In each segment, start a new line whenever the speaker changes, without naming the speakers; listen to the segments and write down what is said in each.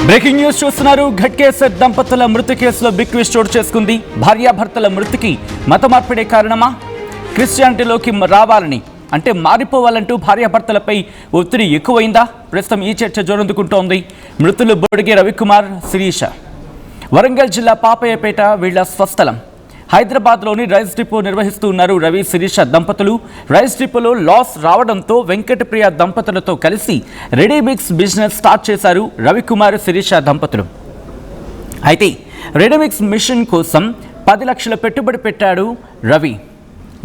Breaking news చూస్తున్నారు. ఘట్కేసర్ దంపతుల మృతి కేసులో బిగ్ ట్విస్ట్ చోటు చేసుకుంది. భార్యాభర్తల మృతికి మత మార్పిడే కారణమా? క్రిస్టియానిటీలోకి రావాలని అంటే మారిపోవాలంటూ భార్యాభర్తలపై ఒత్తిడి ఎక్కువైందా? ప్రస్తుతం ఈ చర్చ జోరందుకుంటోంది. మృతులు బొడిగే రవికుమార్, శిరీష. వరంగల్ జిల్లా పాపయ్యపేట వీళ్ల స్వస్థలం. హైదరాబాద్లోని రైస్ డిపో నిర్వహిస్తూ ఉన్నారు రవి, శిరీష దంపతులు. రైస్ డిపోలో లాస్ రావడంతో వెంకటప్రియ దంపతులతో కలిసి రెడీమిక్స్ బిజినెస్ స్టార్ట్ చేశారు రవికుమార్, శిరీష దంపతులు. అయితే రెడీమిక్స్ మిషన్ కోసం 10 లక్షల పెట్టుబడి పెట్టాడు రవి.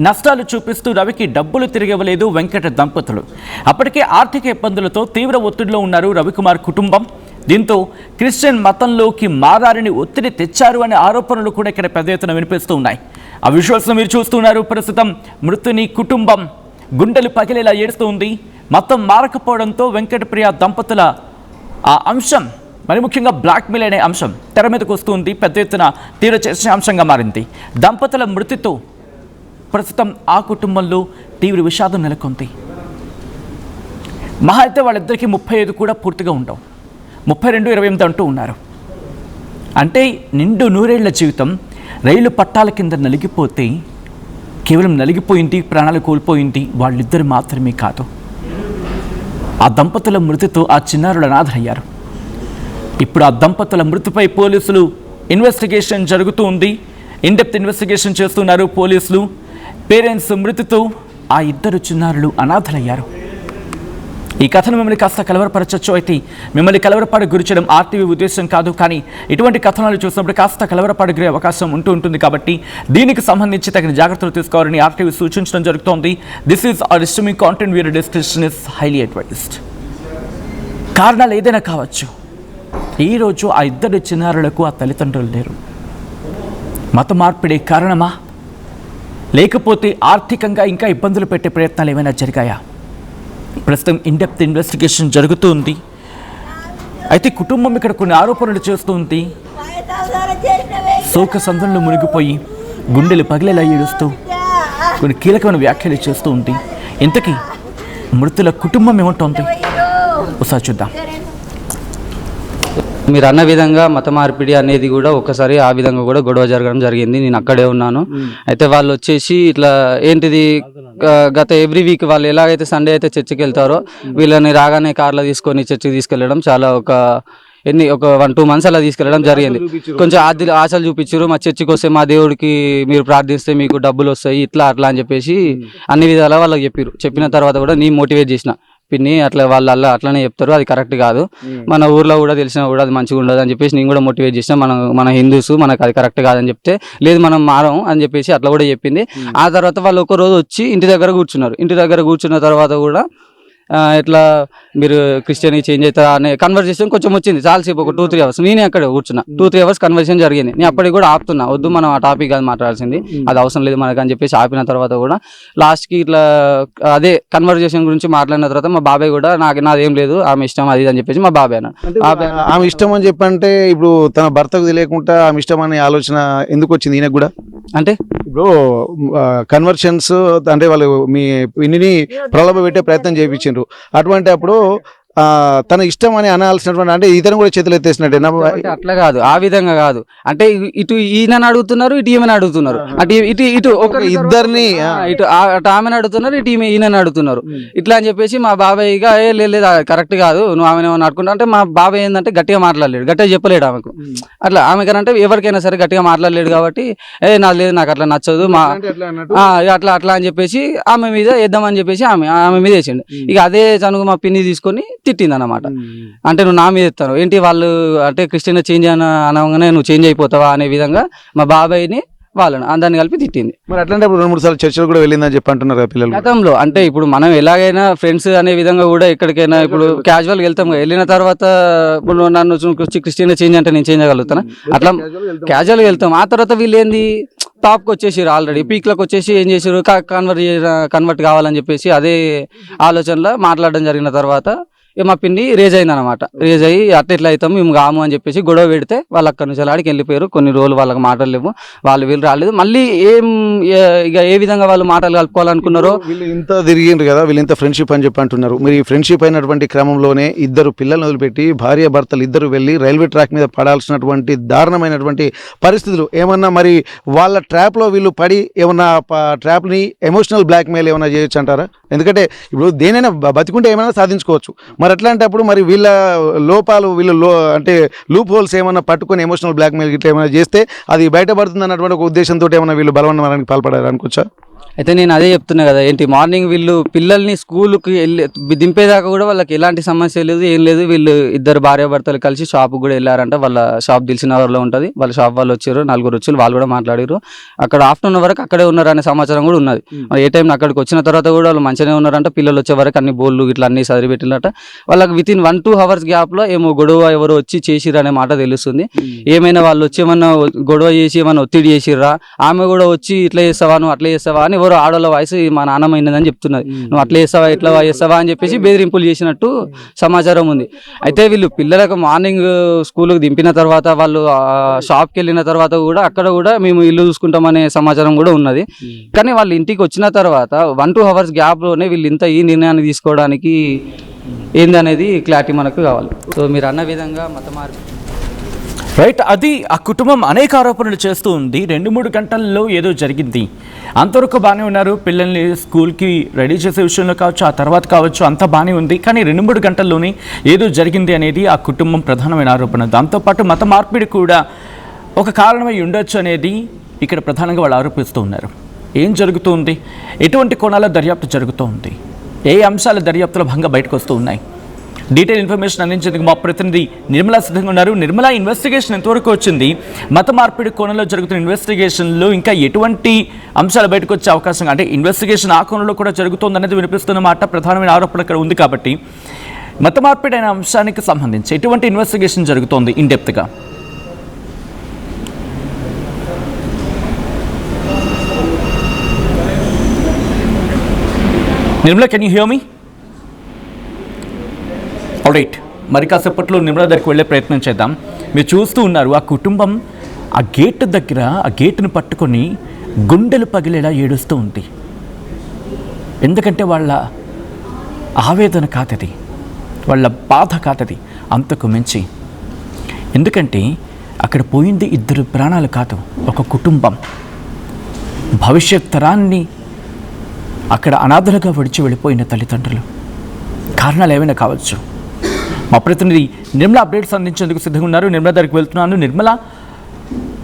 నష్టాలు చూపిస్తూ రవికి డబ్బులు తిరిగివ్వలేదు వెంకట దంపతులు. అప్పటికే ఆర్థిక ఇబ్బందులతో తీవ్ర ఒత్తిడిలో ఉన్నారు రవికుమార్ కుటుంబం. దీంతో క్రిస్టియన్ మతంలోకి మారాలని ఒత్తిడి తెచ్చారు అనే ఆరోపణలు కూడా ఇక్కడ పెద్ద ఎత్తున వినిపిస్తూ ఉన్నాయి. ఆ విజువల్స్ను మీరు చూస్తున్నారు. ప్రస్తుతం మృతుని కుటుంబం గుండెలు పగిలేలా ఏడుస్తూ ఉంది. మతం మారకపోవడంతో వెంకటప్రియ దంపతుల ఆ అంశం, మరి ముఖ్యంగా బ్లాక్మెయిల్ అనే అంశం తెర మీదకు వస్తుంది. పెద్ద ఎత్తున తీవ్ర చర్చాంశంగా మారింది. దంపతుల మృతితో ప్రస్తుతం ఆ కుటుంబంలో తీవ్ర విషాదం నెలకొంది. మహా అయితే వాళ్ళిద్దరికీ 35 కూడా పూర్తిగా ఉండవు. 32, 28 అంటూ ఉన్నారు. అంటే నిండు నూరేళ్ల జీవితం రైలు పట్టాల కింద నలిగిపోతే కేవలం నలిగిపోయింది, ప్రాణాలు కోల్పోయింది వాళ్ళిద్దరు మాత్రమే కాదు. ఆ దంపతుల మృతితో ఆ చిన్నారులు అనాథలయ్యారు. ఇప్పుడు ఆ దంపతుల మృతిపై పోలీసులు ఇన్వెస్టిగేషన్ జరుగుతూ ఉంది. ఇన్డెప్త్ ఇన్వెస్టిగేషన్ చేస్తున్నారు పోలీసులు. పేరెంట్స్ మృతితో ఆ ఇద్దరు చిన్నారులు అనాథలయ్యారు. ఈ కథను మిమ్మల్ని కాస్త కలవరపరచచ్చు. అయితే మిమ్మల్ని కలవరపాటు గురి చేయడం ఆర్టీవీ ఉద్దేశం కాదు. కానీ ఇటువంటి కథనాలు చూసినప్పుడు కాస్త కలవరపాటు గురే అవకాశం ఉంటుంది. కాబట్టి దీనికి సంబంధించి తగిన జాగ్రత్తలు తీసుకోవాలని ఆర్టీవీ సూచించడం జరుగుతోంది. This is our streaming content, viewer discretion is highly advised. కారణాలు ఏదైనా కావచ్చు. ఈరోజు ఆ ఇద్దరు చిన్నారులకు ఆ తల్లిదండ్రులు లేరు. మత మార్పిడే కారణమా, లేకపోతే ఆర్థికంగా ఇంకా ఇబ్బందులు పెట్టే ప్రయత్నాలు ఏమైనా జరిగాయా? ప్రస్తుతం ఇన్డెప్త్ ఇన్వెస్టిగేషన్ జరుగుతూ ఉంది. అయితే కుటుంబం ఇక్కడ కొన్ని ఆరోపణలు చేస్తూ ఉంది. శోక సందర్లో మునిగిపోయి గుండెలు పగిలేలా ఏడుస్తూ కొన్ని కీలకమైన వ్యాఖ్యలు చేస్తూ ఉంది. ఇంతకీ మృతుల కుటుంబం ఏమంటోంది ఒకసారి చూద్దాం.
మీరు అన్న విధంగా మత మార్పిడి అనేది కూడా ఒకసారి ఆ విధంగా కూడా గొడవ జరగడం జరిగింది. నేను అక్కడే ఉన్నాను. అయితే వాళ్ళు వచ్చేసి ఇట్లా ఏంటిది, గత ఎవ్రీ వీక్ వాళ్ళు ఎలాగైతే సండే అయితే చర్చికి వెళ్తారో వీళ్ళని రాగానే కార్లో తీసుకొని చర్చికి తీసుకెళ్ళడం చాలా ఒక 1-2 months అలా తీసుకెళ్ళడం జరిగింది. కొంచెం ఆశలు చూపించారు. మా చర్చికి వస్తే మా దేవుడికి మీరు ప్రార్థిస్తే మీకు డబ్బులు వస్తాయి, ఇట్లా అట్లా అని చెప్పేసి అన్ని విధాలా వాళ్ళకి చెప్పారు. చెప్పిన తర్వాత కూడా నేను మోటివేట్ చేసిన, పిన్ని అట్లా వాళ్ళు అట్లనే చెప్తారు, అది కరెక్ట్ కాదు, మన ఊర్లో కూడా తెలిసినా కూడా అది మంచిగా ఉండదు అని చెప్పేసి నేను కూడా మోటివేట్ చేసిన. మన హిందూస్, మనకు అది కరెక్ట్ కాదని చెప్తే లేదు మనం మారం అని చెప్పేసి అట్లా కూడా చెప్పింది. ఆ తర్వాత వాళ్ళు ఒక రోజు వచ్చి ఇంటి దగ్గర కూర్చున్నారు. ఇంటి దగ్గర కూర్చున్న తర్వాత కూడా ఇట్లా మీరు క్రిస్టియన్ చేంజ్ అవుతారా అనే కన్వర్సేషన్ కొంచెం వచ్చింది. చాలాసేపు ఒక 2-3 hours నేనే అక్కడ కూర్చున్నా. 2-3 hours కన్వర్సేషన్ జరిగింది. నేను అప్పటికి కూడా ఆపుతున్నా, వద్దు మనం ఆ టాపిక్ కాదు మాట్లాడాల్సింది, అది అవసరం లేదు మనకు అని చెప్పేసి ఆపిన తర్వాత కూడా లాస్ట్కి ఇట్లా అదే కన్వర్సేషన్ గురించి మాట్లాడిన తర్వాత మా బాబాయ్ కూడా నాదేం లేదు, ఆమె ఇష్టం అది అని చెప్పేసి మా బాబాయ్ అన్నాడు.
ఆమె ఇష్టం అని చెప్పంటే ఇప్పుడు తన భర్తకు తెలియకుండా ఆమె ఇష్టం అనే ఆలోచన ఎందుకు వచ్చింది ఈయనకు కూడా?
అంటే
ఇప్పుడు కన్వర్షన్స్ అంటే వాళ్ళు మీ పిన్నిని ప్రలోభ పెట్టే ప్రయత్నం చేయించారు. అటువంటి అప్పుడు తన ఇష్టం అని అనాల్సినటువంటి, అంటే ఇతను కూడా చేతులు ఎత్తేసినట్టే.
అట్లా కాదు, ఆ విధంగా కాదు. అంటే ఇటు ఈయనని అడుగుతున్నారు, ఇటు ఈమెను అడుగుతున్నారు. అంటే ఇటు ఒక ఇద్దరిని ఇటు ఆమెను అడుగుతున్నారు, ఇటు ఈయనని అడుగుతున్నారు. ఇట్లా అని చెప్పేసి మా బాబాయ్ ఇక లేదు కరెక్ట్ కాదు, నువ్వు ఆమెను ఏమన్నా అడుకుంటా అంటే మా బాబాయ్ ఏంటంటే గట్టిగా మాట్లాడలేడు, గట్టిగా చెప్పలేడు ఆమెకు. అట్లా ఆమెకనంటే ఎవరికైనా సరే గట్టిగా మాట్లాడలేడు కాబట్టి నాకు లేదు, నాకు అట్లా నచ్చదు మా అట్లా అని చెప్పేసి ఆమె మీద వేద్దామని చెప్పేసి ఆమె మీద వేసిండు. ఇక అదే చనుగు మా పిన్ని తీసుకొని తిట్టింది అన్నమాట. అంటే నువ్వు నా మీద ఎత్తాను ఏంటి, వాళ్ళు అంటే క్రిస్టియన్ చేంజ్ అనగానే నువ్వు చేంజ్ అయిపోతావా అనే విధంగా మా బాబాయ్ని వాళ్ళని అందరిని కలిపి తిట్టింది.
మరి అట్లాంటి 2-3 సార్లు చర్చలు కూడా వెళ్ళిందని చెప్పి అంటున్నారు పిల్లలు
గతంలో. అంటే ఇప్పుడు మనం ఎలాగైనా ఫ్రెండ్స్ అనే విధంగా కూడా ఎక్కడికైనా ఇప్పుడు క్యాజువల్గా వెళ్తాం, వెళ్ళిన తర్వాత ఇప్పుడు నన్ను క్రిస్టియన్ చేంజ్ అంటే నేను చేంజ్ అవ్వగలుగుతాను, అట్లా క్యాజువల్గా వెళ్తాం. ఆ తర్వాత వీళ్ళు ఏంది టాప్కి వచ్చేసారు, ఆల్రెడీ పీక్లకు వచ్చేసి ఏం చేసారు, కన్వర్ట్ కావాలని చెప్పేసి అదే ఆలోచనలో మాట్లాడడం జరిగిన తర్వాత మా పిన్ని రేజ్ అయింది అనమాట. రేజ్ అయ్యి అట్లా అవుతాం మేము కాము అని చెప్పేసి గొడవ పెడితే వాళ్ళు అక్కడి నుంచి ఆడికి వెళ్ళిపోయారు. కొన్ని రోజులు వాళ్ళకి మాటలు లేవు, వీళ్ళు రాలేదు. మళ్ళీ ఇక ఏ విధంగా వాళ్ళు మాటలు కలుపుకోవాలనుకున్నారో
వీళ్ళు ఇంత తిరిగిండ్రు కదా, వీళ్ళు ఇంత ఫ్రెండ్షిప్ అని చెప్పి అంటున్నారు. మీరు ఈ ఫ్రెండ్షిప్ అయినటువంటి క్రమంలోనే ఇద్దరు పిల్లల్ని వదిలిపెట్టి భార్య భర్తలు ఇద్దరు వెళ్ళి రైల్వే ట్రాక్ మీద పడాల్సినటువంటి దారుణమైనటువంటి పరిస్థితులు ఏమన్నా మరి వాళ్ళ ట్రాప్లో వీళ్ళు పడి ఏమన్నా ట్రాప్ని ఎమోషనల్ బ్లాక్మెయిల్ ఏమైనా చేయొచ్చు అంటారా? ఎందుకంటే ఇప్పుడు దేనైనా బతికుంటే ఏమైనా సాధించుకోవచ్చు. మరి అట్లాంటప్పుడు మరి వీళ్ళ లోపాలు అంటే లూప్ హోల్స్ ఏమైనా పట్టుకొని ఎమోషనల్ బ్లాక్మెయిల్ గిట్లా ఏమైనా చేస్తే అది బయటపడుతుంది అన్నటువంటి ఒక ఉద్దేశంతో ఏమైనా వీళ్ళు బలవన్నారానికి పాల్పడారు అనుకోవచ్చా?
అయితే నేను అదే చెప్తున్నా కదా, ఏంటి మార్నింగ్ వీళ్ళు పిల్లల్ని స్కూల్కి వెళ్ళి దింపేదాకా కూడా వాళ్ళకి ఎలాంటి సమస్య లేదు, ఏం లేదు. వీళ్ళు ఇద్దరు భార్యాభర్తలు కలిసి షాప్కి కూడా వెళ్ళారంట. వాళ్ళ షాప్ దిల్సినగర్లో ఉంటుంది. వాళ్ళ షాప్ వాళ్ళు వచ్చారు, 4 వచ్చి వాళ్ళు కూడా మాట్లాడారు. అక్కడ ఆఫ్టర్నూన్ వరకు అక్కడే ఉన్నారనే సమాచారం కూడా ఉన్నది. ఏ టైం అక్కడికి వచ్చిన తర్వాత కూడా వాళ్ళు మంచిగానే ఉన్నారంట. పిల్లలు వచ్చే వరకు అన్ని బోళ్ళు ఇట్లా అన్ని సదిరిపెట్టినట్ట. వాళ్ళకి వితిన్ 1-2 అవర్స్ గ్యాప్లో ఏమో గొడవ ఎవరు వచ్చి చేసిర్రు అనే మాట తెలుస్తుంది. ఏమైనా వాళ్ళు వచ్చి ఏమన్నా గొడవ చేసి ఏమన్నా ఒత్తిడి చేసిర్రా, ఆమె కూడా వచ్చి ఇట్లా చేస్తావా నువ్వు అట్లా చేస్తావా అని ఎవరు ఆడవాళ్ళ వాయిస్ మా నాన్నమ్మ అయినదని చెప్తున్నది. నువ్వు అట్లా చేస్తావా ఇట్లా చేస్తావా అని చెప్పేసి బెదిరింపులు చేసినట్టు సమాచారం ఉంది. అయితే వీళ్ళు పిల్లలకు మార్నింగ్ స్కూల్కి దింపిన తర్వాత వాళ్ళు షాప్కి వెళ్ళిన తర్వాత కూడా అక్కడ కూడా మేము ఇల్లు చూసుకుంటామనే సమాచారం కూడా ఉన్నది. కానీ వాళ్ళు ఇంటికి వచ్చిన తర్వాత 1-2 అవర్స్ గ్యాప్లోనే వీళ్ళు ఇంత ఈ నిర్ణయాన్ని తీసుకోవడానికి ఏందనేది క్లారిటీ మనకు కావాలి. సో మీరు అన్న విధంగా మత మార్పు
రైట్, అది ఆ కుటుంబం అనేక ఆరోపణలు చేస్తూ ఉంది. 2-3 గంటల్లో ఏదో జరిగింది, అంతవరకు బాగానే ఉన్నారు. పిల్లల్ని స్కూల్కి రెడీ చేసే విషయంలో కావచ్చు, ఆ తర్వాత కావచ్చు, అంతా బాగానే ఉంది. కానీ 2-3 గంటల్లోనే ఏదో జరిగింది అనేది ఆ కుటుంబం ప్రధానమైన ఆరోపణ. దాంతోపాటు మత మార్పిడి కూడా ఒక కారణమై ఉండొచ్చు అనేది ఇక్కడ ప్రధానంగా వాళ్ళు ఆరోపిస్తూ ఉన్నారు. ఏం జరుగుతుంది, ఎటువంటి కోణాల దర్యాప్తు జరుగుతూ ఉంది, ఏ అంశాల దర్యాప్తులో భాగంగా బయటకు వస్తూ ఉన్నాయి, డీటెయిల్ ఇన్ఫర్మేషన్ అందించేందుకు మా ప్రతినిధి నిర్మలా సిద్ధంగా ఉన్నారు. నిర్మలా, ఇన్వెస్టిగేషన్ ఎంతవరకు వచ్చింది? మత మార్పిడి కోణంలో జరుగుతున్న ఇన్వెస్టిగేషన్లో ఇంకా ఎటువంటి అంశాలు బయటకు వచ్చే అవకాశం, అంటే ఇన్వెస్టిగేషన్ ఆ కోణంలో కూడా జరుగుతుంది అనేది వినిపిస్తున్న మాట ప్రధానమైన ఆరోపణ ఇక్కడ ఉంది. కాబట్టి మత మార్పిడి అనే అంశానికి సంబంధించి ఎటువంటి ఇన్వెస్టిగేషన్ జరుగుతోంది ఇన్ డెప్త్గా? Nirmala, can you hear me? Alright, మరి కాసేపట్లో నిర్మలా దగ్గరికి వెళ్ళే ప్రయత్నం చేద్దాం. మీరు చూస్తూ ఉన్నారు ఆ కుటుంబం ఆ గేట్ దగ్గర ఆ గేటును పట్టుకొని గుండెలు పగిలేలా ఏడుస్తూ ఉంది. ఎందుకంటే వాళ్ళ ఆవేదన కాదది, వాళ్ళ బాధ కాదది, అంతకు మించి. ఎందుకంటే అక్కడ పోయింది 2 ప్రాణాలు కాదు, ఒక కుటుంబం. భవిష్యత్ తరాన్ని అక్కడ అనాథలుగా విడిచి వెళ్ళిపోయిన తల్లిదండ్రులు. కారణాలు ఏమైనా కావచ్చు. మా ప్రతినిధి నిర్మలా అప్డేట్స్ అందించేందుకు సిద్ధంగా ఉన్నారు. నిర్మలా దగ్గరికి వెళ్తున్నాను. నిర్మలా,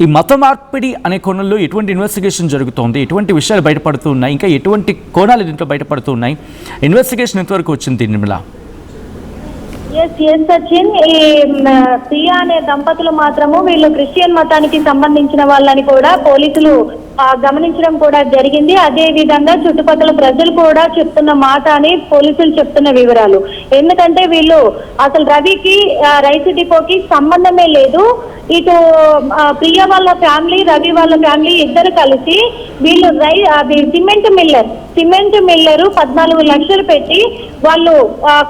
ఈ మత మార్పిడి అనే కోణంలో ఎటువంటి ఇన్వెస్టిగేషన్ జరుగుతోంది, ఎటువంటి విషయాలు బయటపడుతూ ఉన్నాయి, ఇంకా ఎటువంటి కోణాలు దీంట్లో బయటపడుతూ ఉన్నాయి, ఇన్వెస్టిగేషన్ ఎంతవరకు వచ్చింది నిర్మలా?
ఎస్ సచిన్, ఈ ప్రియా అనే దంపతులు మాత్రము వీళ్ళు క్రిస్టియన్ మతానికి సంబంధించిన వాళ్ళని కూడా పోలీసులు గమనించడం కూడా జరిగింది. అదే విధంగా చుట్టుపక్కల ప్రజలు కూడా చెప్తున్న మాట అని పోలీసులు చెప్తున్న వివరాలు. ఎందుకంటే వీళ్ళు అసలు రవికి రైస్ డిపోకి సంబంధమే లేదు. ఇటు ప్రియ వాళ్ళ ఫ్యామిలీ, రవి వాళ్ళ ఫ్యామిలీ ఇద్దరు కలిసి వీళ్ళు సిమెంట్ మిల్లరు 14 లక్షలు పెట్టి వాళ్ళు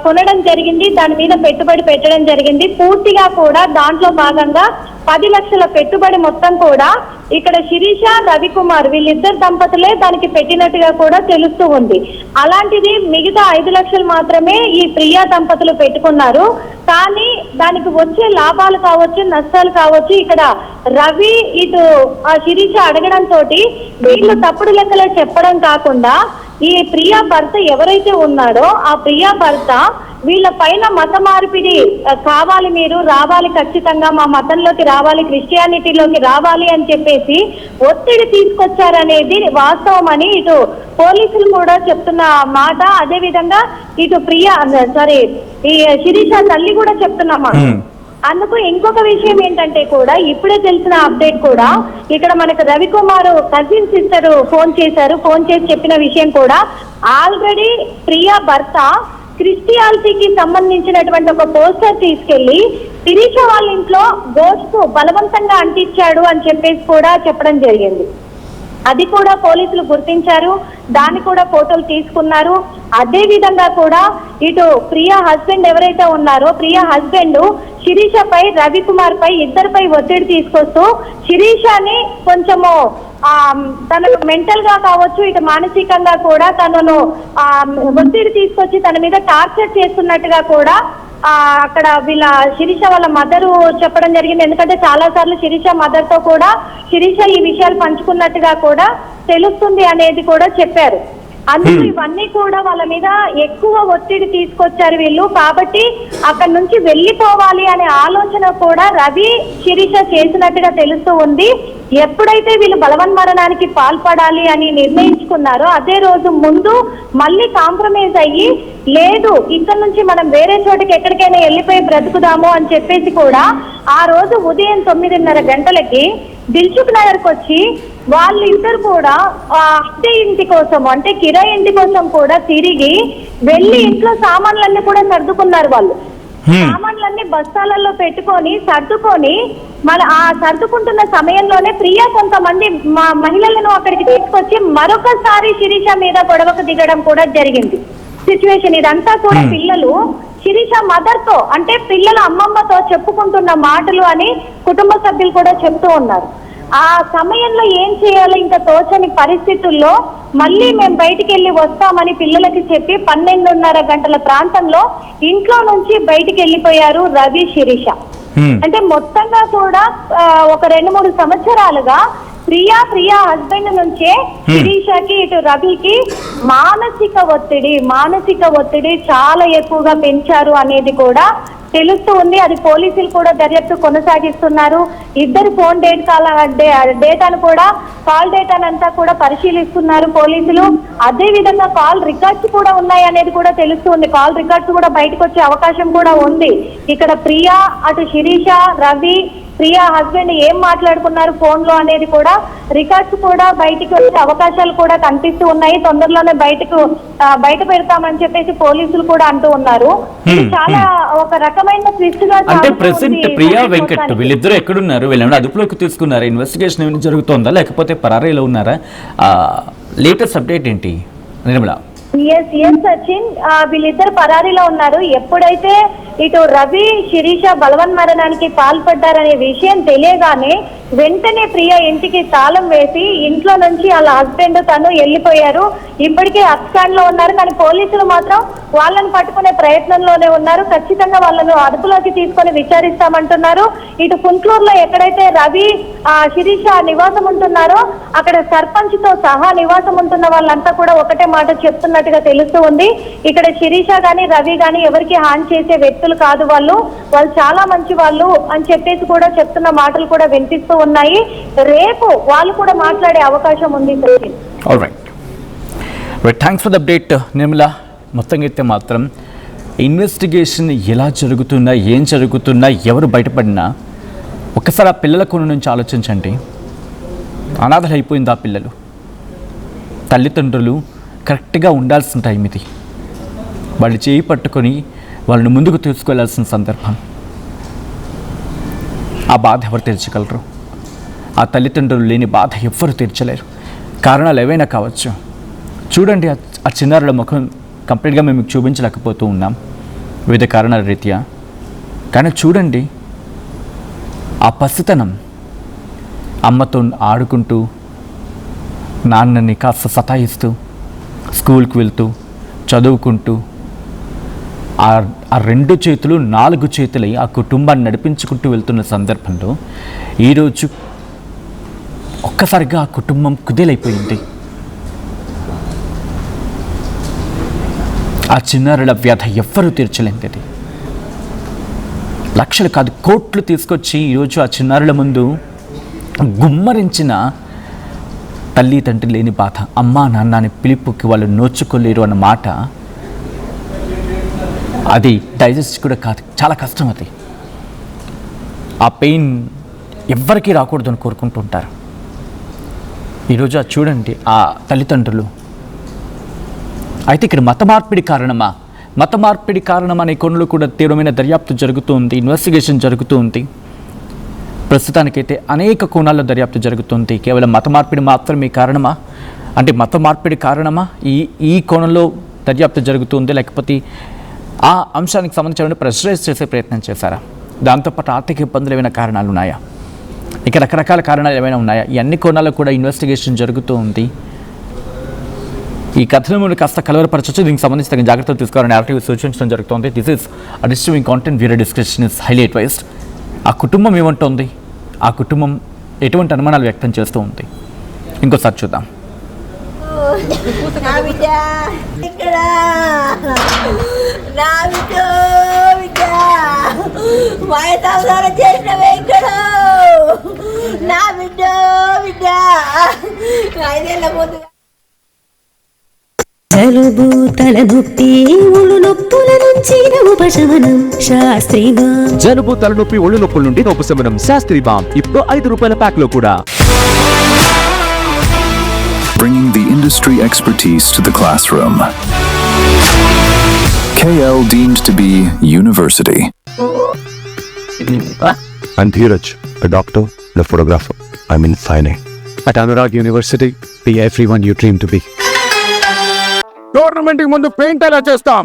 కొనడం జరిగింది. దాని మీద పెట్టుబడి పెట్టడం జరిగింది. పూర్తిగా కూడా దాంట్లో భాగంగా 10 లక్షల పెట్టుబడి మొత్తం కూడా ఇక్కడ శిరీష, రవికుమార్ వీళ్ళిద్దరు దంపతులే దానికి పెట్టినట్టుగా కూడా తెలుస్తూ ఉంది. అలాంటిది మిగతా 5 లక్షలు మాత్రమే ఈ ప్రియా దంపతులు పెట్టుకున్నారు. కానీ దానికి వచ్చే లాభాలు కావచ్చు, నష్టాలు కావచ్చు, ఇక్కడ రవి ఇటు ఆ శిరీష అడగడంతో వీళ్ళు తప్పుడు లెక్కలు చెప్పడం కాకుండా ఈ ప్రియా భర్త ఎవరైతే ఉన్నాడో ఆ ప్రియా భర్త వీళ్ళ పైన మత మార్పిడి కావాలి, మీరు రావాలి, ఖచ్చితంగా మా మతంలోకి రావాలి, క్రిస్టియానిటీలోకి రావాలి అని చెప్పేసి ఒత్తిడి తీసుకొచ్చారనేది వాస్తవం అని ఇటు పోలీసులు కూడా చెప్తున్న మాట. అదే విధంగా ఇటు ఈ శిరీష తల్లి కూడా చెప్తున్నామా. అందుకు ఇంకొక విషయం ఏంటంటే కూడా ఇప్పుడే తెలిసిన అప్డేట్ కూడా ఇక్కడ మనకు రవికుమార్ కజిన్ సిస్టర్ ఫోన్ చేసి చెప్పిన విషయం కూడా ఆల్రెడీ ప్రియా భర్త క్రిస్టియానిటీకి సంబంధించినటువంటి ఒక పోస్టర్ తీసుకెళ్లి శిరీష వాళ్ళ ఇంట్లో గోష్కు బలవంతంగా అంటించాడు అని చెప్పేసి కూడా చెప్పడం జరిగింది. అది కూడా పోలీసులు గుర్తించారు, దాన్ని కూడా ఫోటోలు తీసుకున్నారు. అదే విధంగా కూడా ఇటు ప్రియా హస్బెండ్ ఎవరైతే ఉన్నారో, ప్రియా హస్బెండ్ శిరీషపై, రవికుమార్ పై, ఇద్దరిపై ఒత్తిడి తీసుకొస్తూ శిరీషని కొంచెము తనకు మెంటల్ గా కావచ్చు, ఇటు మానసికంగా కూడా తనను ఒత్తిడి తీసుకొచ్చి తన మీద టార్చర్ చేస్తున్నట్టుగా కూడా అక్కడ వీళ్ళ శిరీష వాళ్ళ మదరు చెప్పడం జరిగింది. ఎందుకంటే చాలా సార్లు శిరీష మదర్ తో కూడా శిరీష ఈ విషయాలు పంచుకున్నట్టుగా కూడా తెలుస్తుంది అనేది కూడా చెప్పారు. అందుకు ఇవన్నీ కూడా వాళ్ళ మీద ఎక్కువ ఒత్తిడి తీసుకొచ్చారు వీళ్ళు. కాబట్టి అక్కడ నుంచి వెళ్ళిపోవాలి అనే ఆలోచన కూడా రవి, శిరీష చేసినట్టుగా తెలుస్తూ ఉంది. ఎప్పుడైతే వీళ్ళు బలవన్మరణానికి పాల్పడాలి అని నిర్ణయించుకున్నారో అదే రోజు ముందు మళ్ళీ కాంప్రమైజ్ అయ్యి, లేదు ఇక్కడ నుంచి మనం వేరే చోటికి ఎక్కడికైనా వెళ్ళిపోయి బ్రతుకుదాము అని చెప్పేసి కూడా ఆ రోజు ఉదయం 9:30 గంటలకి దిల్సుఖ్ నగర్కి వచ్చి వాళ్ళిద్దరు కూడా అద్దె ఇంటి కోసం, అంటే కిరాయి ఇంటి కోసం కూడా తిరిగి వెళ్ళి ఇంట్లో సామాన్లన్నీ కూడా సర్దుకున్నారు. వాళ్ళు సామాన్లన్నీ బస్తాలలో పెట్టుకొని సర్దుకొని మన ఆ సర్దుకుంటున్న సమయంలోనే ప్రియా కొంతమంది మహిళలను అక్కడికి తీసుకొచ్చి మరొకసారి శిరీష మీద గొడవకు దిగడం కూడా జరిగింది సిచ్యువేషన్. ఇదంతా కూడా పిల్లలు శిరీష మదర్ తో, అంటే పిల్లల అమ్మమ్మతో చెప్పుకుంటున్న మాటలు అని కుటుంబ సభ్యులు కూడా చెప్తూ ఉన్నారు. ఆ సమయంలో ఏం చేయాలో ఇంకా తోచని పరిస్థితుల్లో మళ్ళీ మేము బయటికి వెళ్ళి వస్తామని పిల్లలకి చెప్పి 12:30 గంటల ప్రాంతంలో ఇంట్లో నుంచి బయటికి వెళ్ళిపోయారు రవి, శిరీష. అంటే మొత్తంగా కూడా ఒక 2-3 సంవత్సరాలుగా ప్రియా హస్బెండ్ నుంచే శిరీషకి, ఇటు రవికి మానసిక ఒత్తిడి చాలా ఎక్కువగా పెంచారు అనేది కూడా తెలుస్తూ ఉంది. అది పోలీసులు కూడా దర్యాప్తు కొనసాగిస్తున్నారు. ఇద్దరు ఫోన్ డేటాను కూడా, కాల్ డేటానంతా కూడా పరిశీలిస్తున్నారు పోలీసులు. అదే విధంగా కాల్ రికార్డ్స్ కూడా ఉన్నాయి అనేది కూడా తెలుస్తుంది. కాల్ రికార్డ్స్ కూడా బయటకు వచ్చే అవకాశం కూడా ఉంది. ఇక్కడ ప్రియా, అటు శిరీష, రవి, ప్రియా హస్బెండ్ ఏం మాట్లాడుకున్నారు ఫోన్ లో అనేది కూడా రికార్డ్స్ కూడా బయటికి వచ్చే అవకాశాలు కూడా కనిపిస్తూ ఉన్నాయి. తొందరలోనే బయట పెడతామని చెప్పేసి పోలీసులు కూడా అంటూ ఉన్నారు. చాలా ఒక రకమైన ట్విస్ట్ గా,
అంటే ప్రెసెంట్ ప్రియా, వెంకట్ వీళ్ళిద్దరూ ఎక్కడున్నారు? వీళ్ళని అదుపులోకి తీసుకున్నారా? ఇన్వెస్టిగేషన్ ఏమైనా జరుగుతుందా, లేకపోతే పరారీలో ఉన్నారా? లేటెస్ట్ అప్డేట్ ఏంటి నిర్మల?
ఎస్ సచిన్, వీళ్ళిద్దరు పరారీలో ఉన్నారు. ఎప్పుడైతే ఇటు రవి, శిరీష బలవన్మరణానికి పాల్పడ్డారనే విషయం తెలియగానే వెంటనే ప్రియా ఇంటికి తాళం వేసి ఇంట్లో నుంచి వాళ్ళ హస్బెండ్ తను వెళ్ళిపోయారు. ఇప్పటికే అబ్స్కాండ్ లో ఉన్నారు. కానీ పోలీసులు మాత్రం వాళ్ళని పట్టుకునే ప్రయత్నంలోనే ఉన్నారు. ఖచ్చితంగా వాళ్ళను అదుపులోకి తీసుకొని విచారిస్తామంటున్నారు. ఇటు కుంట్లూరులో ఎక్కడైతే రవి, శిరీష నివాసం ఉంటున్నారో అక్కడ సర్పంచ్ తో సహా నివాసం ఉంటున్న వాళ్ళంతా కూడా ఒకటే మాట చెప్తున్నట్టుగా తెలుస్తూ ఉంది. ఇక్కడ శిరీష గాని, రవి గాని ఎవరికి హాని చేసే వ్యక్తులు కాదు, వాళ్ళు చాలా మంచి వాళ్ళు అని చెప్పేసి కూడా చెప్తున్న మాటలు కూడా వినిపిస్తూ ఉన్నాయి. రేపు వాళ్ళు కూడా మాట్లాడే అవకాశం ఉంది.
Thanks for the update Nirmala. మొత్తంగా అయితే మాత్రం ఇన్వెస్టిగేషన్ ఎలా జరుగుతున్నా, ఏం జరుగుతున్నా, ఎవరు బయటపడినా ఒక్కసారి ఆ పిల్లల కొను నుంచి ఆలోచించండి. అనాథలు అయిపోయింది ఆ పిల్లలు. తల్లిదండ్రులు కరెక్ట్గా ఉండాల్సిన టైం ఇది. వాళ్ళు చేయి పట్టుకొని వాళ్ళని ముందుకు తీసుకెళ్లాల్సిన సందర్భం. ఆ బాధ ఎవరు తీర్చగలరు? ఆ తల్లిదండ్రులు లేని బాధ ఎవ్వరు తీర్చలేరు. కారణాలు ఏవైనా కావచ్చు. చూడండి, ఆ చిన్నారుల ముఖం కంప్లీట్గా మేము చూపించలేకపోతూ ఉన్నాం వివిధ కారణాల రీత్యా. కానీ చూడండి ఆ పసితనం, అమ్మతో ఆడుకుంటూ, నాన్నని కాస్త సతాయిస్తూ, స్కూల్కి వెళ్తూ, చదువుకుంటూ, ఆ 2 చేతులు 4 చేతులై ఆ కుటుంబాన్ని నడిపించుకుంటూ వెళ్తున్న సందర్భంలో ఈరోజు ఒక్కసారిగా ఆ కుటుంబం కుదేలైపోయింది. ఆ చిన్నారుల వ్యధ ఎవ్వరూ తీర్చలేనిది. లక్షలు కాదు, కోట్లు తీసుకొచ్చి ఈరోజు ఆ చిన్నారుల ముందు గుమ్మరించిన తల్లి తండ్రి లేని బాధ, అమ్మా నాన్న అని పిలుపుకి వాళ్ళు నోచుకోలేరు అన్న మాట, అది డైజెస్ట్ కూడా కాదు, చాలా కష్టం. అది ఆ పెయిన్ ఎవ్వరికీ రాకూడదు అని కోరుకుంటుంటారు. ఈరోజు అది చూడండి ఆ తల్లిదండ్రులు. అయితే ఇక్కడ మత మార్పిడి కారణమా అనే కోణంలో కూడా తీవ్రమైన దర్యాప్తు జరుగుతూ ఉంది, ఇన్వెస్టిగేషన్ జరుగుతూ ఉంది. ప్రస్తుతానికైతే అనేక కోణాల్లో దర్యాప్తు జరుగుతుంది. కేవలం మత మార్పిడి మాత్రమే కారణమా, అంటే మత మార్పిడి కారణమా ఈ కోణంలో దర్యాప్తు జరుగుతుంది, లేకపోతే ఆ అంశానికి సంబంధించిన ప్రెషరైజ్ చేసే ప్రయత్నం చేశారా? దాంతోపాటు ఆర్థిక ఇబ్బందులు ఏమైనా కారణాలు ఉన్నాయా? ఇక రకరకాల కారణాలు ఏమైనా ఉన్నాయా? ఈ అన్ని కోణాల్లో కూడా ఇన్వెస్టిగేషన్ జరుగుతూ ఉంది. ఈ కథనం కాస్త కలవరపరచవచ్చు. దీనికి సంబంధించి తగిన జాగ్రత్తలు తీసుకోవాలని ఆర్టీవీ సూచించడం జరుగుతుంది. This is disturbing content. వీరే డిస్కషన్ ఇస్ హైలీ అడ్వైస్డ్. ఆ కుటుంబం ఏమంటుంది, ఆ కుటుంబం ఎటువంటి అనుమానాలు వ్యక్తం చేస్తూ ఉంది, ఇంకోసారి చూద్దాం.
నా బిడ్డ ఇక్కడ, నా బిడ్డ బిడ్డ మాయ సంసారం చేసినవే ఇక్కడ, నా బిడ్డ బిడ్డ 5 ఏళ్ళ ముందు
జలుబు తలనొప్పి ఒళ్ళు నొప్పుల నుంచి ఉపశమనం శాస్త్రి బామ్.
జలుబు తలనొప్పి ఒళ్ళు నొప్పుల నుండి ఉపశమనం శాస్త్రి బామ్ ఇప్పుడు 5 రూపాయల ప్యాక్ లో కూడా.
Bringing the industry expertise to the classroom. KL deemed to be university.
I'm Dheeraj, a doctor and a photographer. I'm in fine art. At Anurag University, be everyone you dream to be.
Tournament కి ముందు paint ఎలా చేస్తాం,